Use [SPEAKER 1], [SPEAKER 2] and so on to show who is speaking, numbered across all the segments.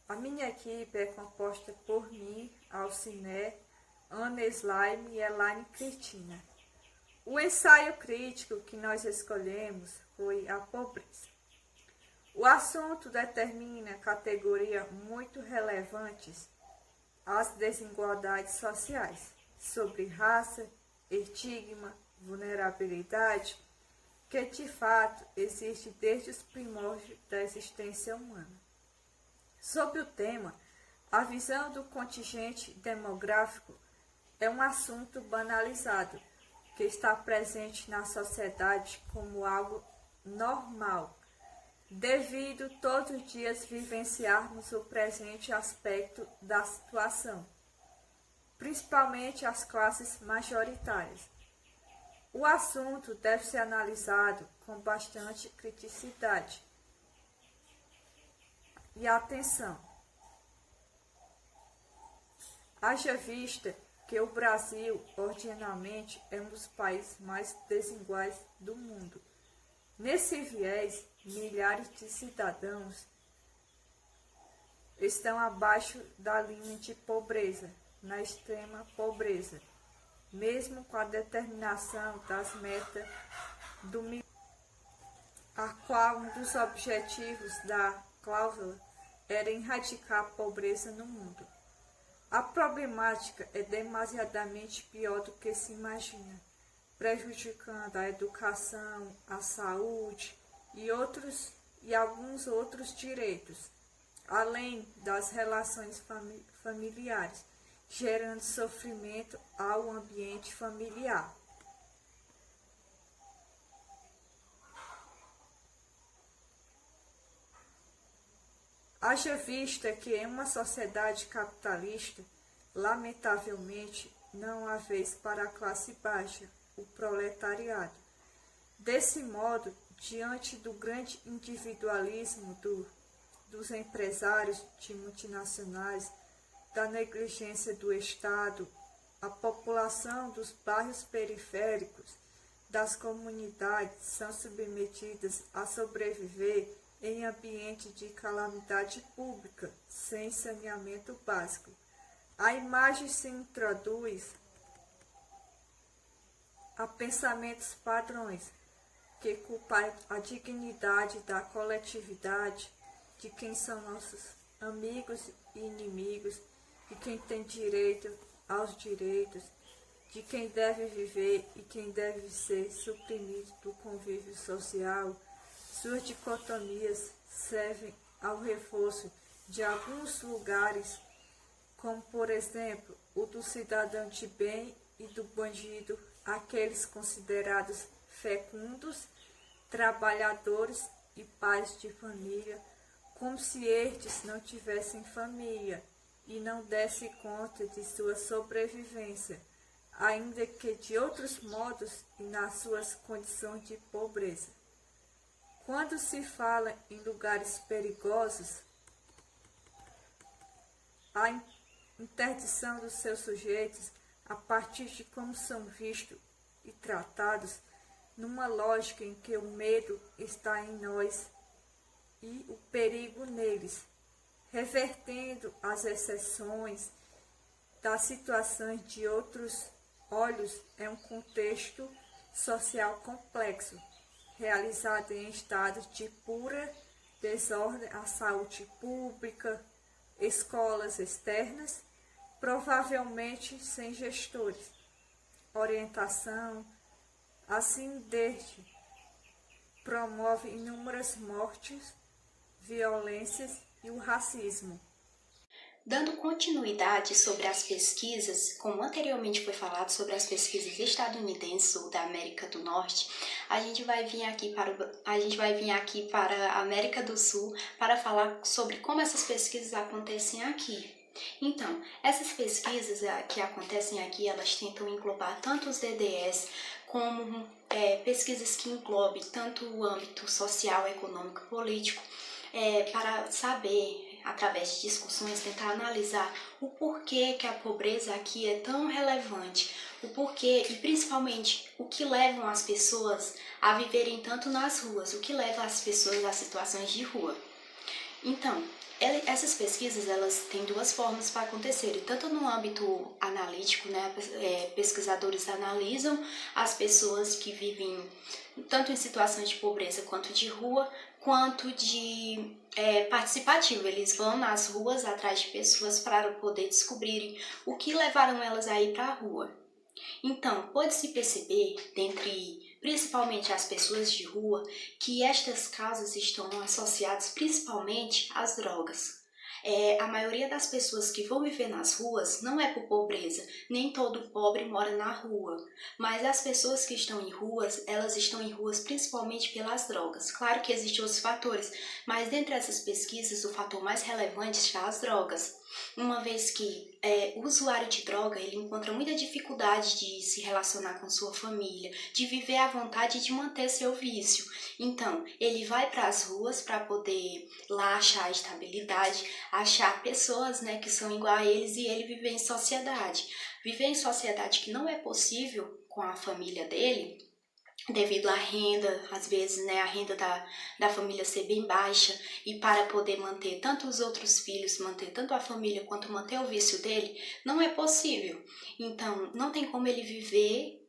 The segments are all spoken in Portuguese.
[SPEAKER 1] A minha equipe é composta por mim, Alciné, Ana Slime e Elaine Cristina. O ensaio crítico que nós escolhemos foi a pobreza. O assunto determina categorias muito relevantes às desigualdades sociais, sobre raça, estigma, vulnerabilidade, que de fato existe desde os primórdios da existência humana. Sobre o tema, a visão do contingente demográfico é um assunto banalizado, que está presente na sociedade como algo normal, devido todos os dias vivenciarmos o presente aspecto da situação, principalmente as classes majoritárias. O assunto deve ser analisado com bastante criticidade e atenção. Haja vista que o Brasil, ordinariamente, é um dos países mais desiguais do mundo. Nesse viés, milhares de cidadãos estão abaixo da linha de pobreza, na extrema pobreza, mesmo com a determinação das metas do milênio, a qual um dos objetivos da cláusula era erradicar a pobreza no mundo. A problemática é demasiadamente pior do que se imagina, prejudicando a educação, a saúde e alguns outros direitos, além das relações familiares, gerando sofrimento ao ambiente familiar. Haja vista que em uma sociedade capitalista, lamentavelmente, não há vez para a classe baixa, o proletariado. Desse modo, diante do grande individualismo dos empresários de multinacionais, da negligência do Estado, a população dos bairros periféricos das comunidades são submetidas a sobreviver em ambiente de calamidade pública, sem saneamento básico. A imagem se introduz a pensamentos padrões, que culpam a dignidade da coletividade, de quem são nossos amigos e inimigos, de quem tem direito aos direitos, de quem deve viver e quem deve ser suprimido do convívio social. Suas dicotomias servem ao reforço de alguns lugares, como, por exemplo, o do cidadão de bem e do bandido, aqueles considerados fecundos, trabalhadores e pais de família, como se estes não tivessem família e não dessem conta de sua sobrevivência, ainda que de outros modos e nas suas condições de pobreza. Quando se fala em lugares perigosos, a interdição dos seus sujeitos a partir de como são vistos e tratados, numa lógica em que o medo está em nós e o perigo neles, revertendo as exceções das situações de outros olhos, é um contexto social complexo, realizado em estados de pura desordem à saúde pública, escolas externas, provavelmente sem gestores, orientação, assim desde promove inúmeras mortes, violências e o racismo.
[SPEAKER 2] Dando continuidade sobre as pesquisas, como anteriormente foi falado sobre as pesquisas estadunidenses ou da América do Norte, a gente vai vir aqui para a América do Sul para falar sobre como essas pesquisas acontecem aqui. Então, essas pesquisas que acontecem aqui, elas tentam englobar tanto os DDS como pesquisas que englobem tanto o âmbito social, econômico e político, para saber, através de discussões, tentar analisar o porquê que a pobreza aqui é tão relevante, o porquê e principalmente o que levam as pessoas a viverem tanto nas ruas, o que leva as pessoas a situações de rua. Então, Essas pesquisas, elas têm duas formas para acontecerem, tanto no âmbito analítico, né, pesquisadores analisam as pessoas que vivem tanto em situações de pobreza quanto de rua, quanto de participativo. Eles vão nas ruas atrás de pessoas para poder descobrirem o que levaram elas a ir para a rua. Então, pode-se perceber, dentre principalmente as pessoas de rua, que estas causas estão associadas principalmente às drogas. A maioria das pessoas que vão viver nas ruas não é por pobreza, nem todo pobre mora na rua, mas as pessoas que estão em ruas, elas estão em ruas principalmente pelas drogas. Claro que existem outros fatores, mas dentre essas pesquisas o fator mais relevante está as drogas, uma vez que o usuário de droga ele encontra muita dificuldade de se relacionar com sua família, de viver à vontade e de manter seu vício. Então, ele vai para as ruas para poder lá achar estabilidade, achar pessoas, né, que são igual a eles e ele viver em sociedade. Viver em sociedade que não é possível com a família dele, devido à renda, às vezes, né, a renda da família ser bem baixa, e para poder manter tanto os outros filhos, manter tanto a família quanto manter o vício dele, não é possível. Então, não tem como ele viver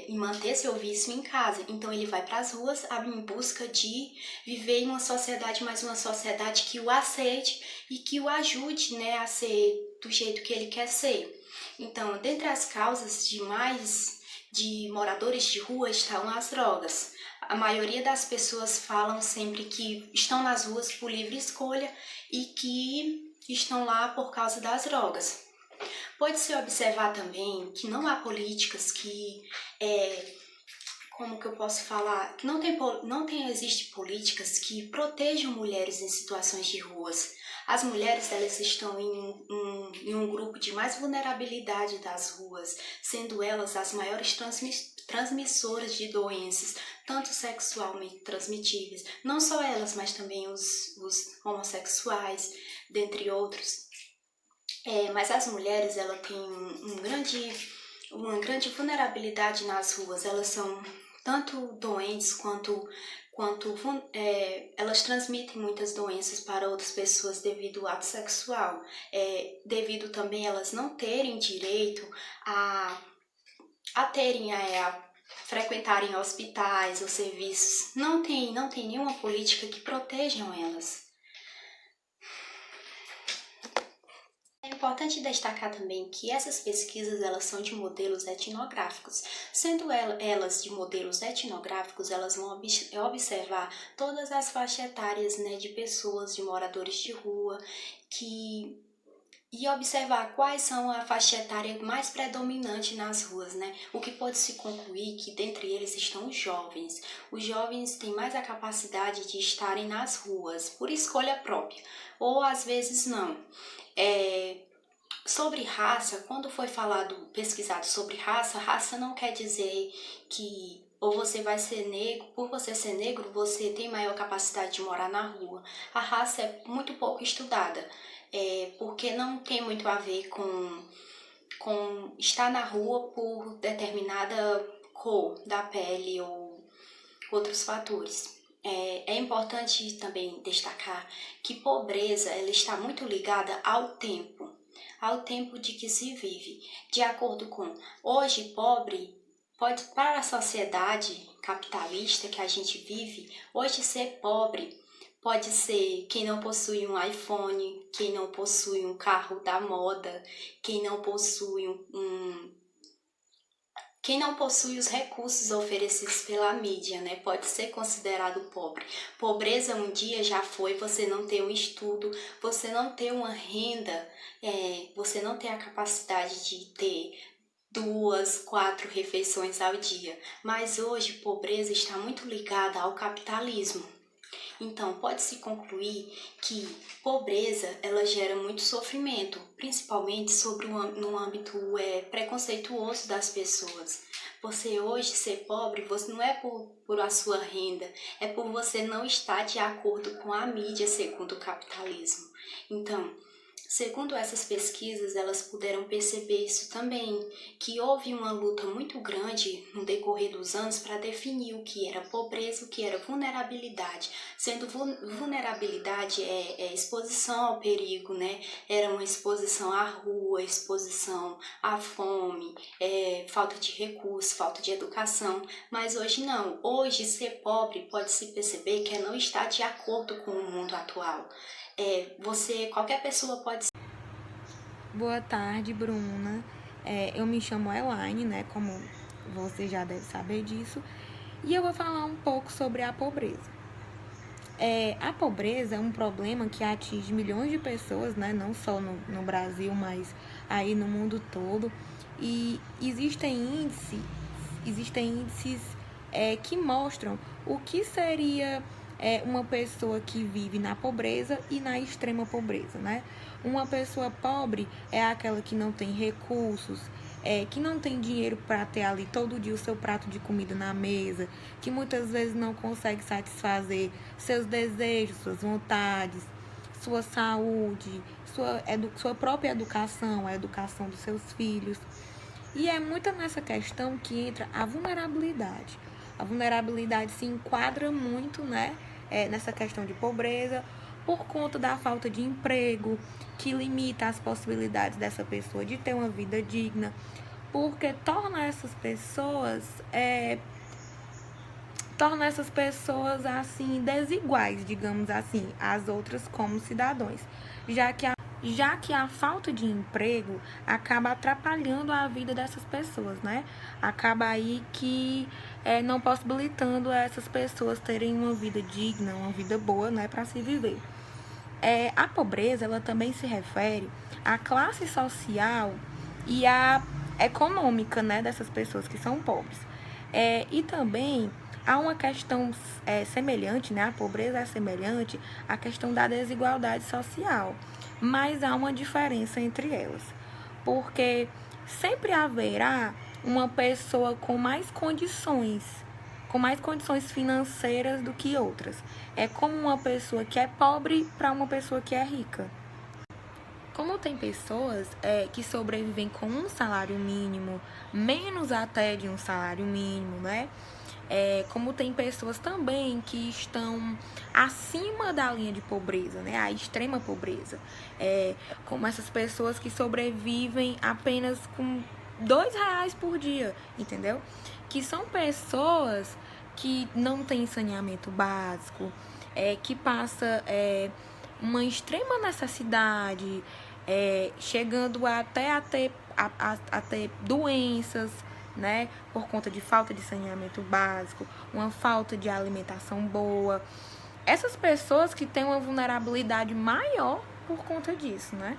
[SPEAKER 2] e manter seu vício em casa. Então, ele vai para as ruas em busca de viver em uma sociedade, mas uma sociedade que o aceite e que o ajude, né, a ser do jeito que ele quer ser. Então, dentre as causas de moradores de rua estão as drogas. A maioria das pessoas falam sempre que estão nas ruas por livre escolha e que estão lá por causa das drogas. Pode-se observar também que não há políticas que, como que eu posso falar, que existe políticas que protejam mulheres em situações de ruas. As mulheres, elas estão em um grupo de mais vulnerabilidade das ruas, sendo elas as maiores transmissoras de doenças, tanto sexualmente transmitíveis, não só elas, mas também os homossexuais, dentre outros. Mas as mulheres, elas têm uma grande vulnerabilidade nas ruas. Elas são tanto doentes quanto elas transmitem muitas doenças para outras pessoas devido ao ato sexual, devido também elas não terem direito a frequentarem hospitais ou serviços. Não tem nenhuma política que protejam elas. É importante destacar também que essas pesquisas elas são de modelos etnográficos. Sendo elas de modelos etnográficos, elas vão observar todas as faixas etárias, né, de pessoas, de moradores de rua, e observar quais são a faixa etária mais predominante nas ruas, né? O que pode se concluir que dentre eles estão os jovens. Os jovens têm mais a capacidade de estarem nas ruas por escolha própria, ou às vezes não. Sobre raça, quando foi pesquisado sobre raça, raça não quer dizer que ou você vai ser negro, por você ser negro, você tem maior capacidade de morar na rua. A raça é muito pouco estudada, porque não tem muito a ver com estar na rua por determinada cor da pele ou outros fatores. É importante também destacar que pobreza ela está muito ligada ao tempo de que se vive. De acordo com hoje, pobre pode, para a sociedade capitalista que a gente vive, hoje ser pobre pode ser quem não possui um iPhone, quem não possui um carro da moda, quem não possui quem não possui os recursos oferecidos pela mídia, né, pode ser considerado pobre. Pobreza um dia já foi você não ter um estudo, você não ter uma renda, você não ter a capacidade de ter 2, 4 refeições ao dia. Mas hoje, pobreza está muito ligada ao capitalismo. Então, pode-se concluir que pobreza ela gera muito sofrimento, principalmente no âmbito preconceituoso das pessoas. Você hoje ser pobre, você não é por a sua renda, é por você não estar de acordo com a mídia segundo o capitalismo. Então, Segundo essas pesquisas, elas puderam perceber isso também, que houve uma luta muito grande no decorrer dos anos para definir o que era pobreza, o que era vulnerabilidade. Sendo vulnerabilidade é exposição ao perigo, né? Era uma exposição à rua, exposição à fome, falta de recursos, falta de educação. Mas hoje não. Hoje ser pobre pode-se perceber que não está de acordo com o mundo atual. Qualquer pessoa pode.
[SPEAKER 3] Boa tarde, Bruna. Eu me chamo Elaine, né? Como você já deve saber disso. E eu vou falar um pouco sobre a pobreza. A pobreza é um problema que atinge milhões de pessoas, né? Não só no Brasil, mas aí no mundo todo. E existem índices que mostram o que seria uma pessoa que vive na pobreza e na extrema pobreza, né? Uma pessoa pobre é aquela que não tem recursos, que não tem dinheiro para ter ali todo dia o seu prato de comida na mesa, que muitas vezes não consegue satisfazer seus desejos, suas vontades, sua saúde, sua própria educação, a educação dos seus filhos. E é muito nessa questão que entra a vulnerabilidade. A vulnerabilidade se enquadra muito, né, nessa questão de pobreza, por conta da falta de emprego, que limita as possibilidades dessa pessoa de ter uma vida digna, porque torna essas pessoas assim desiguais, digamos assim, às outras como cidadãos, já que a falta de emprego acaba atrapalhando a vida dessas pessoas, né? Acaba aí que não possibilitando essas pessoas terem uma vida digna, uma vida boa, né, para se viver. A pobreza, ela também se refere à classe social e à econômica, né, dessas pessoas que são pobres. E também há uma questão semelhante, né, a pobreza é semelhante à questão da desigualdade social, mas há uma diferença entre elas, porque sempre haverá uma pessoa com mais condições financeiras do que outras. É como uma pessoa que é pobre para uma pessoa que é rica. Como tem pessoas que sobrevivem com um salário mínimo, menos até de um salário mínimo, né? Como tem pessoas também que estão acima da linha de pobreza, né? A extrema pobreza. Como essas pessoas que sobrevivem apenas com R$ 2 por dia, entendeu? Que são pessoas que não têm saneamento básico, que passa uma extrema necessidade, chegando até a ter doenças, né, por conta de falta de saneamento básico, uma falta de alimentação boa. Essas pessoas que têm uma vulnerabilidade maior por conta disso, né?